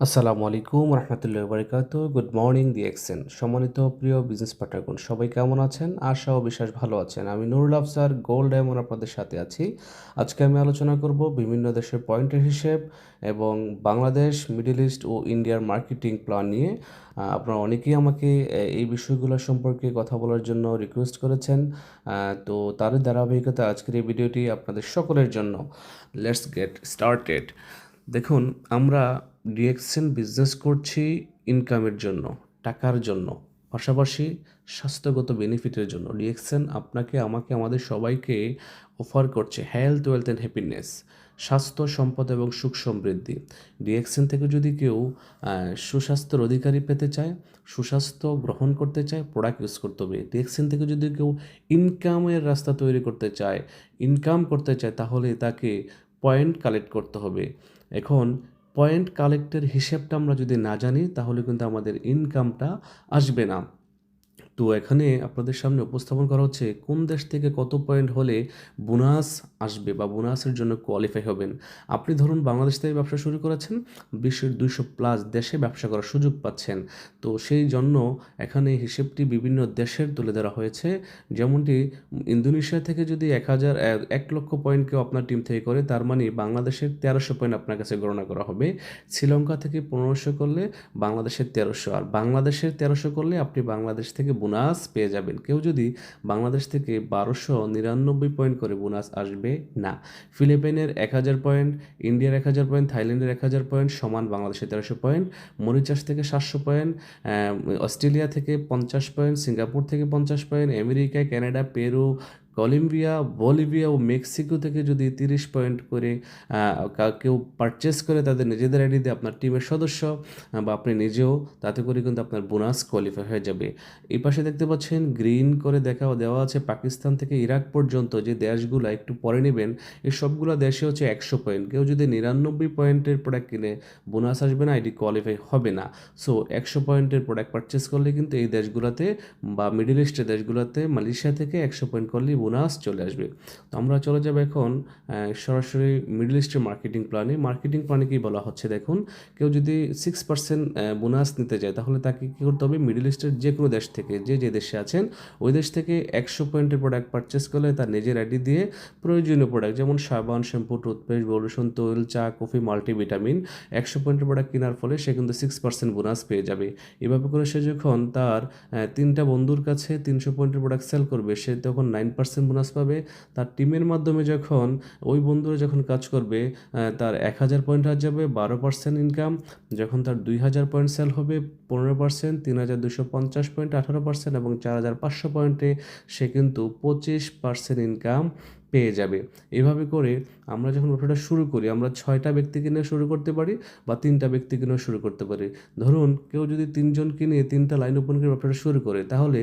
আসসালামু আলাইকুম রহমতুল্লাহ বারকাত। Good morning দি এক্সেন। সম্মানিত প্রিয় বিজনেস পার্টনারগণ, সবাই কেমন আছেন? আশা ও বিশ্বাস ভালো আছেন। আমি নুরুল আফজার গোল্ড ডায়মন্ড আপনাদের সাথে আছি। আজকে আমি আলোচনা করব বিভিন্ন দেশের পয়েন্টের হিসেব এবং বাংলাদেশ, মিডল ইস্ট ও ইন্ডিয়ার মার্কেটিং প্ল্যান নিয়ে। আপনারা অনেকেই আমাকে এই বিষয়গুলো সম্পর্কে কথা বলার জন্য রিকোয়েস্ট করেছেন। তো তার ধারাবাহিকতা আজকের এই ভিডিওটি আপনাদের সকলের জন্য। Let's get started. দেখুন, আমরা ডিএক্সএন বিজনেস করছি ইনকামের জন্য, টাকার জন্য, পাশাপাশি স্বাস্থ্যগত বেনিফিটের জন্য। ডিএক্সএন আপনাকে, আমাকে, আমাদের সবাইকে অফার করছে হেলথ, ওয়েলথ অ্যান্ড হ্যাপিনেস, স্বাস্থ্য, সম্পদ এবং সুখ সমৃদ্ধি। ডিএক্সএন থেকে যদি কেউ সুস্বাস্থ্যের অধিকারী পেতে চায়, সুস্বাস্থ্য গ্রহণ করতে চায়, প্রোডাক্ট ইউজ করতে হবে। ডিএক্সএন থেকে যদি কেউ ইনকামের রাস্তা তৈরি করতে চায়, ইনকাম করতে চায়, তাহলে তাকে পয়েন্ট কালেক্ট করতে হবে। এখন পয়েন্ট কালেক্টের হিসেবটা আমরা যদি না জানি, তাহলে কিন্তু আমাদের ইনকামটা আসবে না। তো এখানে আপনাদের সামনে উপস্থাপন করা হচ্ছে কোন দেশ থেকে কত পয়েন্ট হলে বোনাস আসবে বা বোনাসের জন্য কোয়ালিফাই হবেন। আপনি ধরুন বাংলাদেশ থেকে ব্যবসা শুরু করেছেন, বিশ্বের 200+ দেশে ব্যবসা করার সুযোগ পাচ্ছেন। তো সেই জন্য এখানে হিসেবটি বিভিন্ন দেশের তুলে ধরা হয়েছে। যেমনটি ইন্দোনেশিয়া থেকে যদি 1,000 পয়েন্ট কেউ আপনার টিম থেকে করে, তার মানে বাংলাদেশের 1300 পয়েন্ট আপনার কাছে গণনা করা হবে। শ্রীলঙ্কা থেকে 1500 করলে বাংলাদেশের 1300, আর বাংলাদেশের 1300 করলে আপনি বাংলাদেশ থেকে বোনাস পেয়ে যাবেন। কেউ যদি বাংলাদেশ থেকে 1299 পয়েন্ট করে, বোনাস আসবে না। ফিলিপাইনের 1000 পয়েন্ট, ইন্ডিয়ার 1000 পয়েন্ট, থাইল্যান্ডের 1000 পয়েন্ট সমান বাংলাদেশের 1300 পয়েন্ট, মরিচাস থেকে 700 পয়েন্ট, অস্ট্রেলিয়া থেকে 50 পয়েন্ট, সিঙ্গাপুর থেকে 50 point, America, Canada, Peru, Colombia, Bolivia ও মেক্সিকো থেকে যদি 30 পয়েন্ট করে কেউ পারচেস করে তাদের নিজেদের আইডি দিয়ে, আপনার টিমের সদস্য বা আপনি নিজেও, তাতে করে কিন্তু আপনার বোনাস কোয়ালিফাই হয়ে যাবে। এই পাশে দেখতে পাচ্ছেন গ্রিন করে দেওয়া আছে পাকিস্তান থেকে ইরাক পর্যন্ত যে দেশগুলো, একটু পরে নেবেন, এই সবগুলো দেশে হচ্ছে 100 পয়েন্ট। কেউ যদি 99 পয়েন্টের প্রোডাক্ট কিনে, বোনাস আসবে না, আইডি কোয়ালিফাই হবে না। সো 100 পয়েন্টের প্রোডাক্ট পারচেস করলে কিন্তু এই দেশগুলোতে বা মিডল ইস্টের দেশগুলোতে, মালয়েশিয়া থেকে 100 পয়েন্ট করলেই বোনাস চলে আসবে। তো আমরা চলে যাব এখন সরাসরি মিডল ইস্টের মার্কেটিং প্ল্যানে কি বলা হচ্ছে দেখুন। কেউ যদি 6% বোনাস নিতে চায়, তাহলে তাকে কী করতে হবে? মিডল ইস্টের যে কোনো দেশ থেকে, যে দেশে আছেন ওই দেশ থেকে 100 পয়েন্টের প্রোডাক্ট পারচেস করলে তার নিজের আইডি দিয়ে প্রয়োজনীয় প্রোডাক্ট যেমন সাবান, শ্যাম্পু, টুথপেস্ট, বডিলোশন, তৈল, চা, কফি, মাল্টিভিটামিন 100 পয়েন্টের প্রোডাক্ট কেনার ফলে সে কিন্তু 6% বোনাস পেয়ে যাবে। এভাবে করে সে যখন তার 3টা বন্ধুর কাছে 300 পয়েন্টের প্রোডাক্ট সেল করবে, সে তখন 9% বোনাস পাবে। তার টিমের মাধ্যমে যখন ওই বন্ধুরা যখন কাজ করবে, তার 1000 পয়েন্ট হয়ে যাবে, 12% ইনকাম। যখন তার 2000 পয়েন্ট সেল হবে, 15%, 3250 পয়েন্ট 18%, এবং 4500 পয়েন্টে সে কিন্তু 25% ইনকাম পেয়ে যাবে। এভাবে করে আমরা যখন ব্যবসাটা শুরু করি, আমরা 6টা ব্যক্তিকে নিয়ে শুরু করতে পারি বা 3টা ব্যক্তিকে নিয়ে শুরু করতে পারি। ধরুন কেউ যদি 3জনকে নিয়ে 3টা লাইন ওপেন করে ব্যবসাটা শুরু করে, তাহলে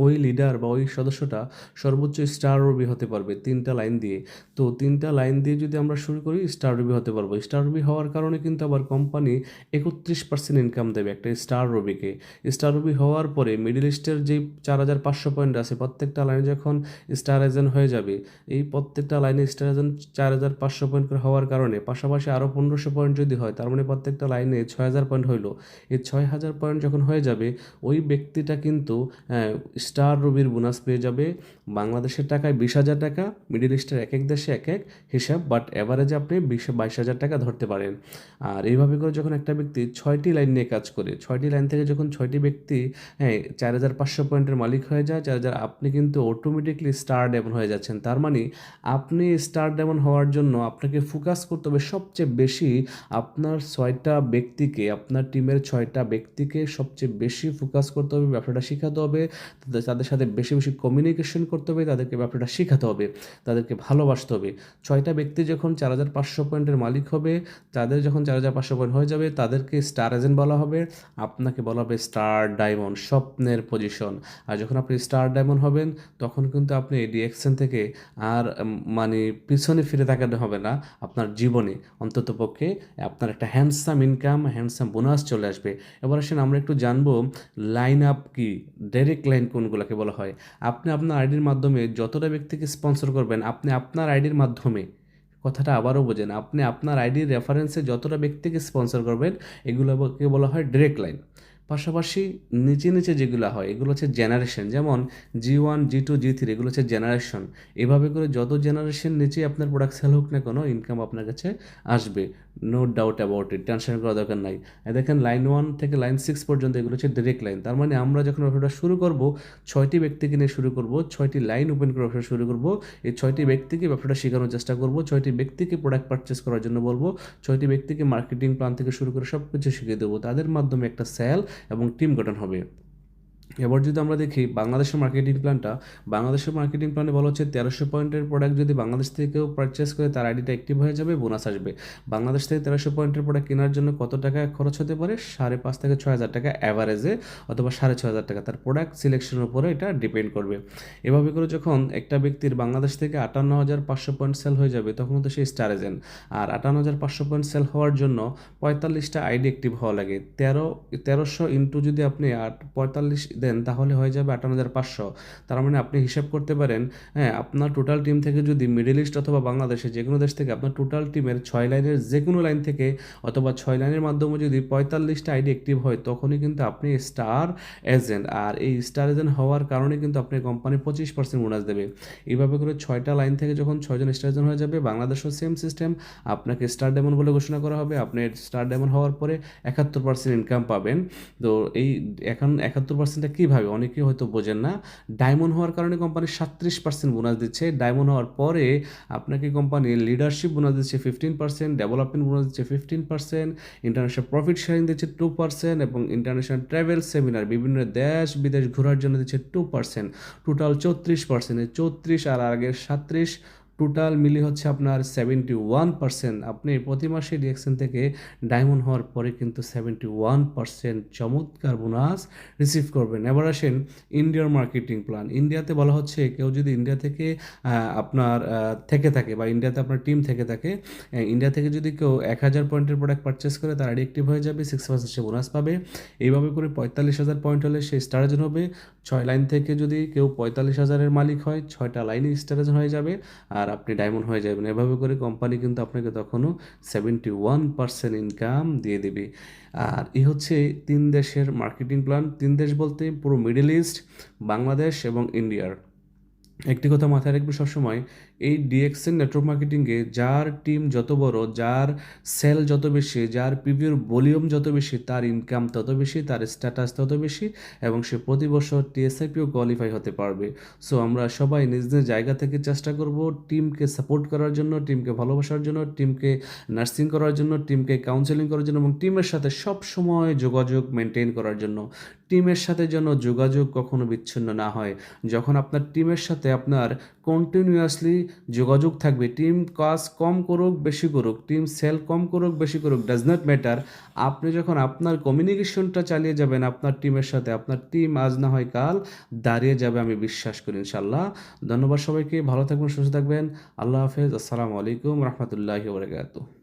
ওই লিডার বা ওই সদস্যটা সর্বোচ্চ স্টার রবি হতে পারবে 3টা লাইন দিয়ে। তো 3টা লাইন দিয়ে যদি আমরা শুরু করি, স্টার রবি হতে পারবো। স্টার রবি হওয়ার কারণে কিন্তু আবার কোম্পানি 31% ইনকাম দেবে একটা স্টার রবিকে। স্টার রবি হওয়ার পরে মিডল ইস্টের যেই 4500 পয়েন্ট আছে, প্রত্যেকটা লাইনে যখন স্টার এজেন্ট হয়ে যাবে, এই প্রত্যেকটা লাইনে স্টার এজেন্ট 4500 পয়েন্ট করে হওয়ার কারণে পাশাপাশি আরও 1500 পয়েন্ট যদি হয়, তার মানে প্রত্যেকটা লাইনে 6000 পয়েন্ট হইলো। এই 6000 পয়েন্ট যখন হয়ে যাবে, ওই ব্যক্তিটা কিন্তু স্টার রবির বোনাস পেয়ে যাবে বাংলাদেশের টাকায় 20,000 টাকা। মিডল ইস্টের এক এক দেশে এক এক হিসাব, বাট অ্যাভারেজে আপনি 22,000 টাকা ধরতে পারেন। আর এইভাবে করে যখন একটা ব্যক্তি 6টি লাইন নিয়ে কাজ করে, 6টি লাইন থেকে যখন 6টি ব্যক্তি 4500 পয়েন্টের মালিক হয়ে যায়, 4000, আপনি কিন্তু অটোমেটিকলি স্টার ডায়মন্ড হয়ে যাচ্ছেন। তার মানে আপনি স্টার ডায়মন্ড হওয়ার জন্য আপনাকে ফোকাস করতে হবে সবচেয়ে বেশি আপনার 6টা ব্যক্তিকে, আপনার টিমের 6টা ব্যক্তিকে সবচেয়ে বেশি ফোকাস করতে হবে, ব্যবসাটা শেখাতে হবে, তাদের সাথে বেশি বেশি কমিউনিকেশন করতে হবে, তাদেরকে ব্যাপারটা শেখাতে হবে, তাদেরকে ভালোবাসতে হবে। 6টা ব্যক্তি যখন 4500 পয়েন্টের মালিক হবে, তাদের যখন 4500 পয়েন্ট হয়ে যাবে, তাদেরকে স্টার এজেন্ট বলা হবে, আপনাকে বলা হবে স্টার ডায়মন্ড, স্বপ্নের পজিশন। আর যখন আপনি স্টার ডায়মন্ড হবেন, তখন কিন্তু আপনি ডিএক্সএন থেকে আর মানে পিছনে ফিরে তাকাতে হবে না আপনার জীবনে। অন্ততপক্ষে আপনার একটা হ্যান্ডসাম ইনকাম, হ্যান্ডসাম বোনাস চলে আসবে। এবার আসেন আমরা একটু জানবো লাইন আপ কি, ডাইরেক্ট লাইন কোনগুলোকে বলা হয়। আপনি আপনার আইডির মাধ্যমে যতটা ব্যক্তিকে স্পন্সর করবেন, আপনি আপনার আইডির মাধ্যমে কথাটা আবারও বোঝেন, আপনি আপনার আইডির রেফারেন্সে যতটা ব্যক্তিকে স্পন্সর করবেন এগুলোকে বলা হয় ডিরেক্ট লাইন। পাশাপাশি নিচে নিচে যেগুলো হয় এগুলো হচ্ছে জেনারেশন, যেমন G1 G2 G3 এগুলো হচ্ছে জেনারেশন। এভাবে করে যত জেনারেশন নিচে আপনার প্রোডাক্ট সেল হোক না কোনো, ইনকাম আপনার কাছে আসবে, no doubt about it, tension করার দরকার নাই। দেখেন লাইন 1 থেকে লাইন 6 পর্যন্ত এগুলো হচ্ছে ডিরেক্ট লাইন। তার মানে আমরা যখন ব্যবসাটা শুরু করব 6টি ব্যক্তিকে নিয়ে শুরু করব, 6টি লাইন ওপেন করে ব্যবসা শুরু করব। এই 6টি ব্যক্তিকে ব্যবসাটা শেখানোর চেষ্টা করব, 6টি ব্যক্তিকে প্রোডাক্ট পারচেস করার জন্য বলবো, 6টি ব্যক্তিকে মার্কেটিং প্ল্যান থেকে শুরু করে সব কিছু শিখিয়ে দেবো। তাদের মাধ্যমে একটা সেল এবং টিম গঠন হবে। এবার যদি আমরা দেখি বাংলাদেশের মার্কেটিং প্ল্যানে বলা হচ্ছে 1300 পয়েন্টের প্রোডাক্ট যদি বাংলাদেশ থেকে কেউ পারচেস করে তার আইডিটা অ্যাক্টিভ হয়ে যাবে, বোনাস আসবে। বাংলাদেশ থেকে 1300 পয়েন্টের প্রোডাক্ট কেনার জন্য কত টাকা খরচ হতে পারে? 5,500 থেকে 6,000 টাকা অ্যাভারেজে, অথবা 6,500 টাকা, তার প্রোডাক্ট সিলেকশনের উপরে এটা ডিপেন্ড করবে। এভাবে করে যখন একটা ব্যক্তির বাংলাদেশ থেকে 58,500 পয়েন্ট সেল হয়ে যাবে তখন তো সে স্টার এজেন্ট। আর 58,500 পয়েন্ট সেল হওয়ার জন্য 45টা আইডি অ্যাক্টিভ হওয়া লাগে। 1300 ইন্টু যদি আপনি 45 দেন তাহলে হয়ে যাবে 58,500। তার মানে আপনি হিসাব করতে পারেন, হ্যাঁ, আপনার টোটাল টিম থেকে যদি মিডল ইস্ট অথবা বাংলাদেশে যে কোনো দেশ থেকে আপনার টোটাল টিমের 6 লাইনের যে কোনো লাইন থেকে অথবা 6 লাইনের মাধ্যমে যদি 45টা আইডি অ্যাক্টিভ হয় তখনই কিন্তু আপনি স্টার এজেন্ট। আর এই স্টার এজেন্ট হওয়ার কারণে কিন্তু আপনার কোম্পানি 25% বোনাস দেবে। এইভাবে করে 6টা লাইন থেকে যখন 6জন স্টার এজেন্ট হয়ে যাবে, বাংলাদেশেও সেম সিস্টেম, আপনাকে স্টার ডায়মন্ড বলে ঘোষণা করা হবে। আপনি স্টার ডায়মন্ড হওয়ার পরে 71% ইনকাম পাবেন। তো এই এখন 71%টা কীভাবে অনেকেই হয়তো বোঝেন না। ডায়মন্ড হওয়ার কারণে কোম্পানি 37% বোনাস দিচ্ছে। ডায়মন্ড হওয়ার পরে আপনাকে কোম্পানি লিডারশিপ বোনাস দিচ্ছে 15%, ডেভেলপমেন্ট বোনাস দিচ্ছে 15%, ইন্টারন্যাশনাল প্রফিট শেয়ারিং দিচ্ছে 2%, এবং ইন্টারন্যাশনাল ট্রাভেল সেমিনার বিভিন্ন দেশ বিদেশ ঘোরার জন্য দিচ্ছে 2%। টোটাল 34%। 34 আর আগের 37 টোটাল মিলি হচ্ছে আপনার 71%। আপনি প্রতি মাসে ডিএক্সএন থেকে ডায়মন্ড হওয়ার পরে কিন্তু 71% চমৎকার বোনাস রিসিভ করবেন। এবার আসেন ইন্ডিয়ার মার্কেটিং প্ল্যান। ইন্ডিয়াতে বলা হচ্ছে কেউ যদি ইন্ডিয়া থেকে আপনার থেকে থাকে বা ইন্ডিয়াতে আপনার টিম থেকে থাকে, ইন্ডিয়া থেকে যদি কেউ 1,000 পয়েন্টের প্রোডাক্ট পারচেস করে তার আইডি অ্যাক্টিভ হয়ে যাবে, 6% সে বোনাস পাবে। এইভাবে করে 45,000 পয়েন্ট হলে সে স্টার এজেন্ট হবে। 6 লাইন থেকে যদি কেউ 45,000-এর মালিক হয় 6টা লাইনই স্টার এজেন্ট হয়ে যাবে আর আপনি ডায়মন্ড হয়ে যাবেন। এভাবে করে কোম্পানি কিন্তু আপনাকে তখনও 71% ইনকাম দিয়ে দেবে। আর এই হচ্ছে 3 দেশের মার্কেটিং প্ল্যান। 3 দেশ বলতে পুরো মিডল ইস্ট, বাংলাদেশ এবং ইন্ডিয়ার। একটি কথা মাথায় রাখবে সবসময়, এই ডিএক্সএন নেটওয়ার্ক মার্কেটিংয়ে যার টিম যত বড়, যার সেল যত বেশি, যার প্রিভিউর ভলিউম যত বেশি, তার ইনকাম তত বেশি, তার স্ট্যাটাস তত বেশি, এবং সে প্রতি বছর টিএসআইপিও কোয়ালিফাই হতে পারবে। সো আমরা সবাই নিজ নিজ জায়গা থেকে চেষ্টা করব টিমকে সাপোর্ট করার জন্য, টিমকে ভালোবাসার জন্য, টিমকে নার্সিং করার জন্য, টিমকে কাউন্সেলিং করার জন্য, এবং টিমের সাথে সব সময় যোগাযোগ মেনটেন করার জন্য। টিমের সাথে যেন যোগাযোগ কখনো বিচ্ছিন্ন না হয়। যখন আপনার টিমের সাথে আপনার কন্টিনিউয়াসলি যোগাযোগ থাকবে, টিম কাজ কম করুক বেশি করুক, টিম সেল কম করুক বেশি করুক, ডাজ নট ম্যাটার, আপনি যখন আপনার কমিউনিকেশনটা চালিয়ে যাবেন আপনার টিমের সাথে, আপনার টিম আজ না হয় কাল দাঁড়িয়ে যাবে, আমি বিশ্বাস করি ইনশাল্লাহ। ধন্যবাদ সবাইকে, ভালো থাকবেন, সুস্থ থাকবেন, আল্লাহ হাফেজ, আসসালামু আলাইকুম রহমতুল্লাহি ওয়া বারাকাতুহু।